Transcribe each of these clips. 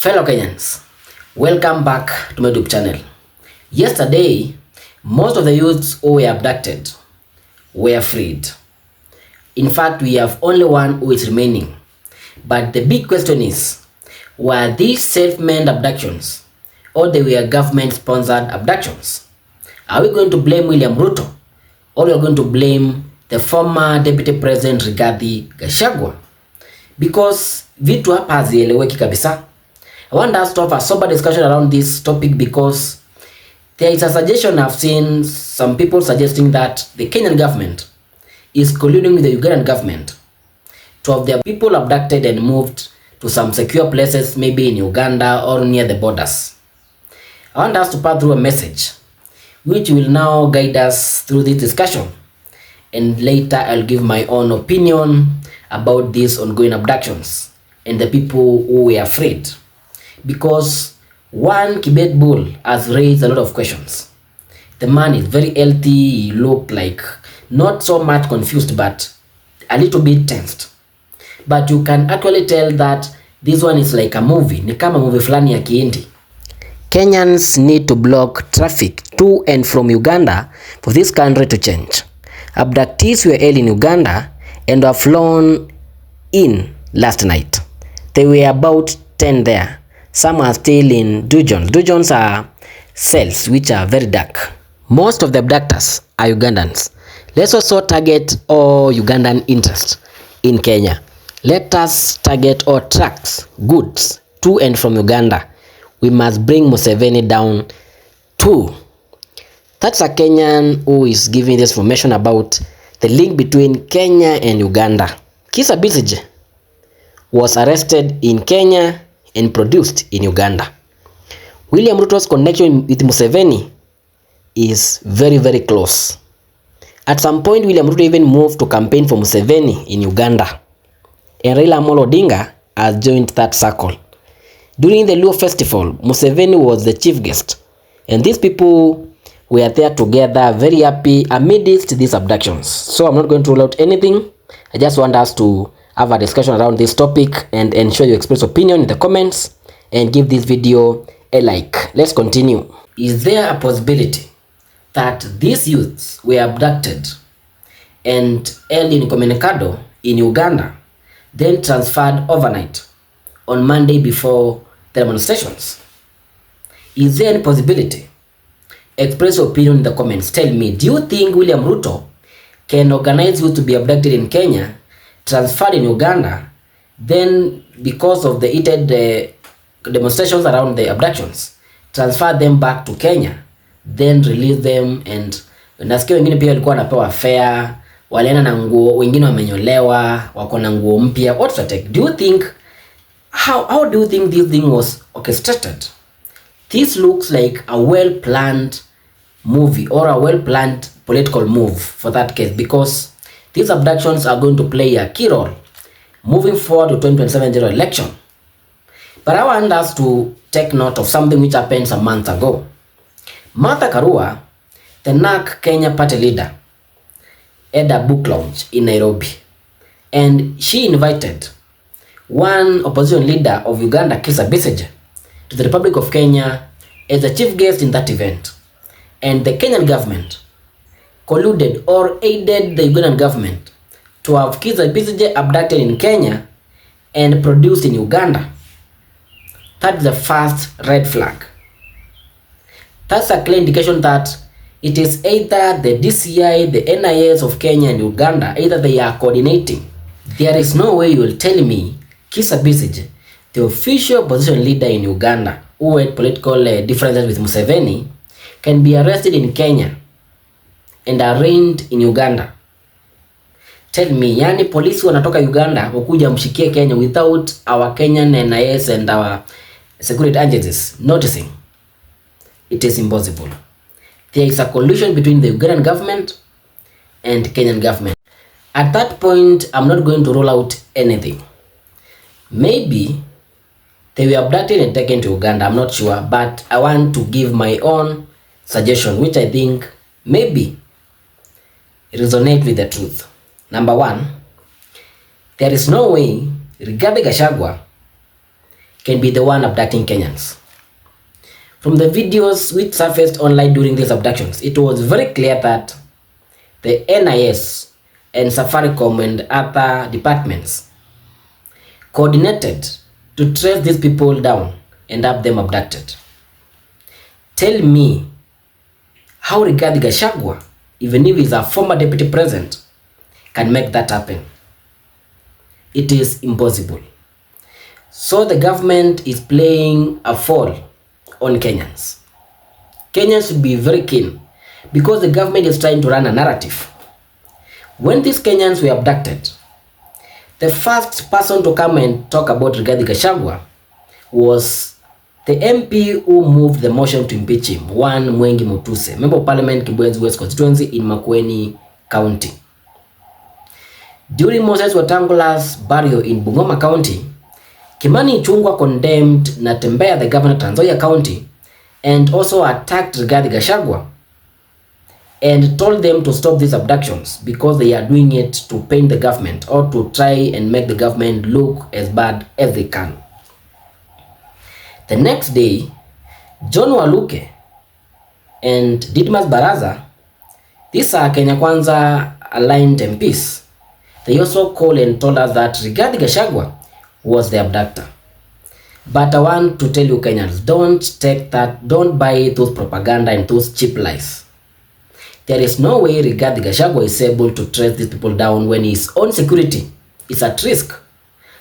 Fellow Kenyans, welcome back to my YouTube channel. Yesterday, most of the youths who were abducted were freed. In fact, we have only one who is remaining. But the big question is, were these self-made abductions or they were government-sponsored abductions? Are we going to blame William Ruto or we are going to blame the former Deputy President Rigathi Gachagua? Because vitu hapa hazieleweki kabisa. I want us to have a sober discussion around this topic because there is a suggestion I've seen some people suggesting that the Kenyan government is colluding with the Ugandan government to have their people abducted and moved to some secure places, maybe in Uganda or near the borders. I want us to pass through a message which will now guide us through this discussion, and later I'll give my own opinion about these ongoing abductions and the people who were freed. Because one Kibet bull has raised a lot of questions. The man is very healthy, he looked like not so much confused but a little bit tensed. But you can actually tell that this one is like a movie, ni kama movie fulani ya Kihindi. Kenyans need to block traffic to and from Uganda for this country to change. Abductees were held in Uganda and were flown in last night. They were about 10 there. Some are still in dungeons. Dungeons are cells which are very dark. Most of the abductors are Ugandans. Let's also target all Ugandan interests in Kenya. Let us target all trucks, goods to and from Uganda. We must bring MUSEVENI down too. That's a Kenyan who is giving this information about the link between Kenya and Uganda. Kizza Besigye was arrested in Kenya and produced in Uganda. William Ruto's connection with MUSEVENI is very, very close. At some point, William Ruto even moved to campaign for MUSEVENI in Uganda. And Raila Amolo Odinga has joined that circle. During the Luo festival, MUSEVENI was the chief guest. And these people were there together, very happy amidst these abductions. So I'm not going to rule out anything. I just want us to have a discussion around this topic and ensure you express opinion in the comments and give this video a like. Let's continue. Is there a possibility that these youths were abducted and held in Communicado in Uganda, then transferred overnight on Monday before the demonstrations? Is there any possibility? Express your opinion in the comments. Tell me, do you think William Ruto can organize youth to be abducted in Kenya, transferred in Uganda, then because of the heated demonstrations around the abductions, transfer them back to Kenya, then release them? And nasikia wengine pia walikuwa wanapewa fare, walienda na nguo, wengine wamenyolewa, wako na nguo mpya. What's the take? Do you think, how do you think this thing was orchestrated? This looks like a well-planned movie or a well-planned political move for that case, because these abductions are going to play a key role moving forward to 2027 general election. But I want us to take note of something which happened some months ago. Martha Karua, the NARC Kenya party leader, had a book launch in Nairobi, and she invited one opposition leader of Uganda, Kizza Besigye, to the Republic of Kenya as a chief guest in that event. And the Kenyan government colluded or aided the Ugandan government to have Kizza Besigye abducted in Kenya and produced in Uganda. That's the first red flag. That's a clear indication that it is either the DCI, the NIS of Kenya and Uganda, either they are coordinating. There is no way you will tell me Kizza Besigye, the official opposition leader in Uganda, who had political differences with MUSEVENI, can be arrested in Kenya and arraigned in Uganda. Tell me, yani polisi wanatoka Uganda wakuja mshikie Kenya without our Kenyan NIS and our security agencies noticing? It is impossible. There is a collusion between the Ugandan government and Kenyan government. At that point, I'm not going to rule out anything. Maybe they were abducted and taken to Uganda, I'm not sure, but I want to give my own suggestion, which I think maybe resonate with the truth. Number one, there is no way Rigathi Gachagua can be the one abducting Kenyans. From the videos which surfaced online during these abductions, it was very clear that the NIS and Safaricom and other departments coordinated to trace these people down and have them abducted. Tell me how Rigathi Gachagua, even if he's a former deputy president, can make that happen. It is impossible. So the government is playing a fall on Kenyans. Kenyans should be very keen because the government is trying to run a narrative. When these Kenyans were abducted, the first person to come and talk about Rigathi Gachagua was the MP who moved the motion to impeach him, one Mwengi Mutuse, member of parliament, Kibwenzi West constituency in Makueni County. During Moses Wetangula's burial in Bungoma County, Kimani Ichung'wah condemned Natembeya, the governor of Trans Nzoia County, and also attacked Rigathi Gachagua and told them to stop these abductions because they are doing it to paint the government or to try and make the government look as bad as they can. The next day, John Waluke and Didmas Baraza, these are Kenya Kwanza aligned MPs, they also called and told us that Rigathi Gachagua was the abductor. But I want to tell you Kenyans, don't buy those propaganda and those cheap lies. There is no way Rigathi Gachagua is able to trace these people down when his own security is at risk.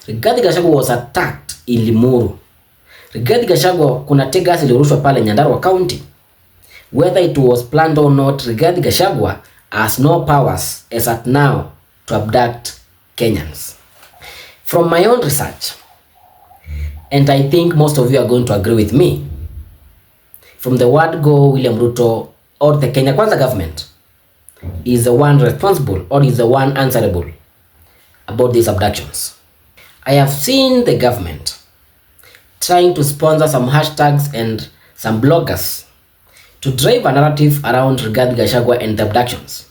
Rigathi Gachagua was attacked in Limuru. Rigathi Gachagua kuna tegas ilirushwa pale Nyandarua County. Whether it was planned or not, Rigathi Gachagua has no powers as at now to abduct Kenyans. From my own research, and I think most of you are going to agree with me, from the word go, William Ruto or the Kenya Kwanza government is the one responsible or is the one answerable about these abductions. I have seen the government trying to sponsor some hashtags and some bloggers to drive a narrative around Rigathi Gachagua and the abductions.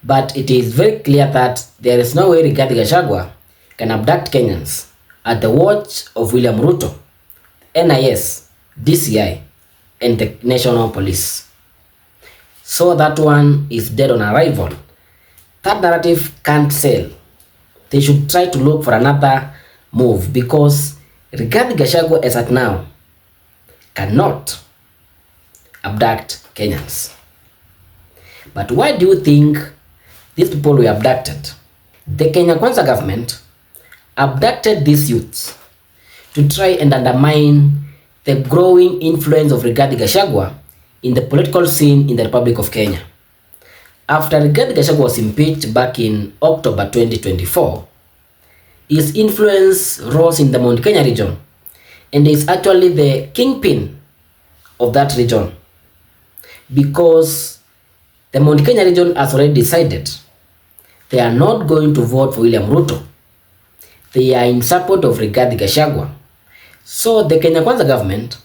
But it is very clear that there is no way Rigathi Gachagua can abduct Kenyans at the watch of William Ruto, NIS, DCI, and the National Police. So that one is dead on arrival. That narrative can't sell. They should try to look for another move because Rigathi Gachagua as at now cannot abduct Kenyans. But why do you think these people were abducted? The Kenya Kwanza government abducted these youths to try and undermine the growing influence of Rigathi Gachagua in the political scene in the Republic of Kenya. After Rigathi Gachagua was impeached back in October 2024, his influence rose in the Mount Kenya region and is actually the kingpin of that region because the Mount Kenya region has already decided they are not going to vote for William Ruto. They are in support of Rigathi Gachagua. So the Kenya Kwanza government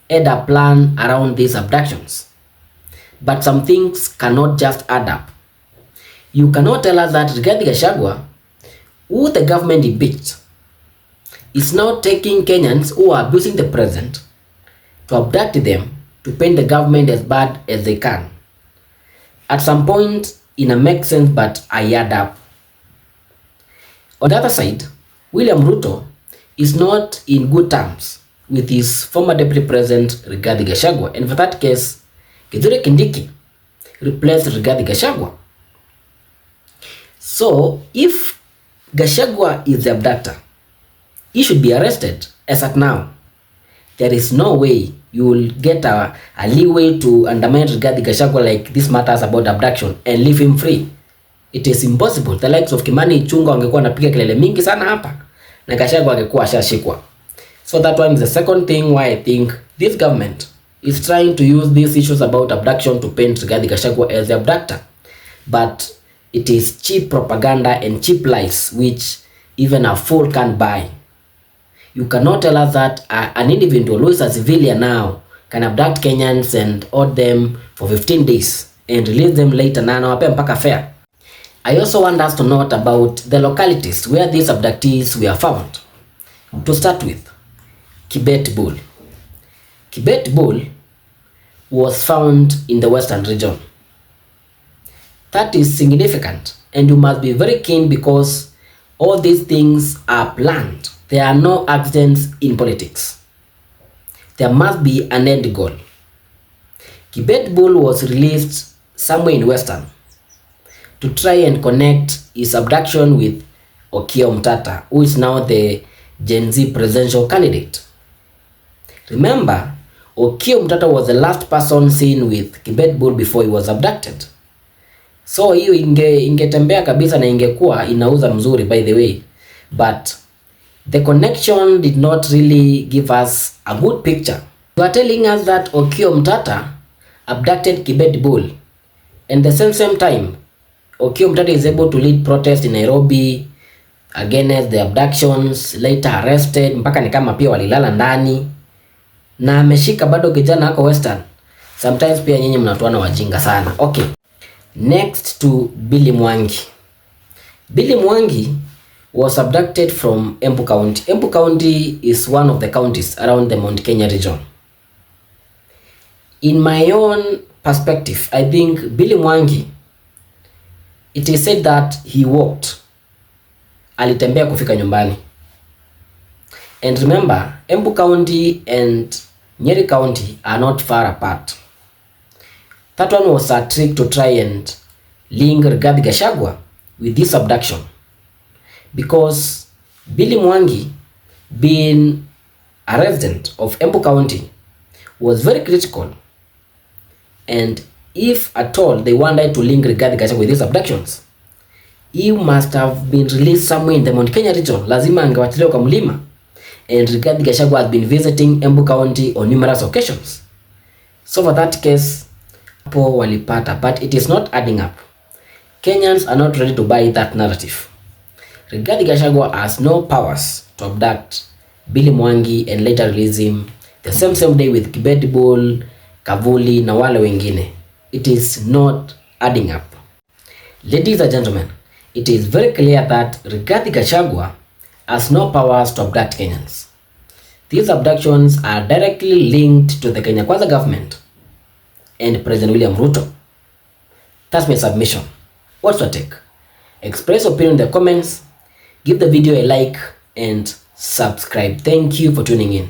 had a plan around these abductions. But some things cannot just add up. You cannot tell us that Rigathi Gachagua, who the government impeached, is now taking Kenyans who are abusing the president to abduct them to paint the government as bad as they can. At some point, it makes sense, but I add up. On the other side, William Ruto is not in good terms with his former deputy president Rigathi Gachagua, and for that case, Kithure Kindiki replaced Rigathi Gachagua. So, if Gachagua is the abductor, he should be arrested as at now. There is no way you will get a leeway to undermine Rigathi Gachagua like this matters about abduction and leave him free. It is impossible. The likes of Kimani Ichung'wah wangekuwa napiga kelele mingi sana hapa na Gachagua angekuwa ashashikwa. So that one is the second thing why I think this government is trying to use these issues about abduction to paint Rigathi Gachagua as the abductor. But it is cheap propaganda and cheap lies which even a fool can't buy. You cannot tell us that an individual who is a civilian now can abduct Kenyans and hold them for 15 days and release them later na anawapea mpaka fare. I also want us to note about the localities where these abductees were found. To start with, Kibet bull. Kibet bull was found in the western region. That is significant, and you must be very keen because all these things are planned. There are no accidents in politics. There must be an end goal. Kibet bull was released somewhere in western to try and connect his abduction with Okiya Omtatah, who is now the Gen Z presidential candidate. Remember, Okiya Omtatah was the last person seen with Kibet bull before he was abducted. So hiyo ingetembea kabisa na ingekuwa inauza mzuri, by the way, but the connection did not really give us a good picture. You are telling us that Okiya Omtatah abducted Kibet bull, and the same time Okiya Omtatah is able to lead protest in Nairobi against the abductions, later arrested, mpaka ni kama pia walilala ndani, na ameshika bado kijana hako western. Sometimes pia nyinyi mnatuana wajinga sana. Okay, next to Billy Mwangi. Billy Mwangi was abducted from Embu County. Embu County is one of the counties around the Mount Kenya region. In my own perspective, I think Billy Mwangi, it is said that he walked, alitembea kufika nyumbani. And remember, Embu County and Nyeri County are not far apart. That one was a trick to try and link Geographic Gachagua with this abduction, because Billy Mwangi, being a resident of Embu County, was very critical, and if at all they wanted to link Geographic Gachagua with these abductions, he must have been released somewhere in the Mount Kenya region. Lazima angewachiliwa kwa mlima, and Geographic Gachagua has been visiting Embu County on numerous occasions. So for that case, hapo walipata, but it is not adding up. Kenyans are not ready to buy that narrative. Geographic Gachagua has no powers to abduct Billy Mwangi and later release him the same day with Kibet bull, Kavuli na wale wengine. It is not adding up. Ladies and gentlemen, it is very clear that Geographic Gachagua has no powers to abduct Kenyans. These abductions are directly linked to the Kenya Kwanza government and President William Ruto. That's my submission. What's your take? Express opinion in the comments, give the video a like, and subscribe. Thank you for tuning in.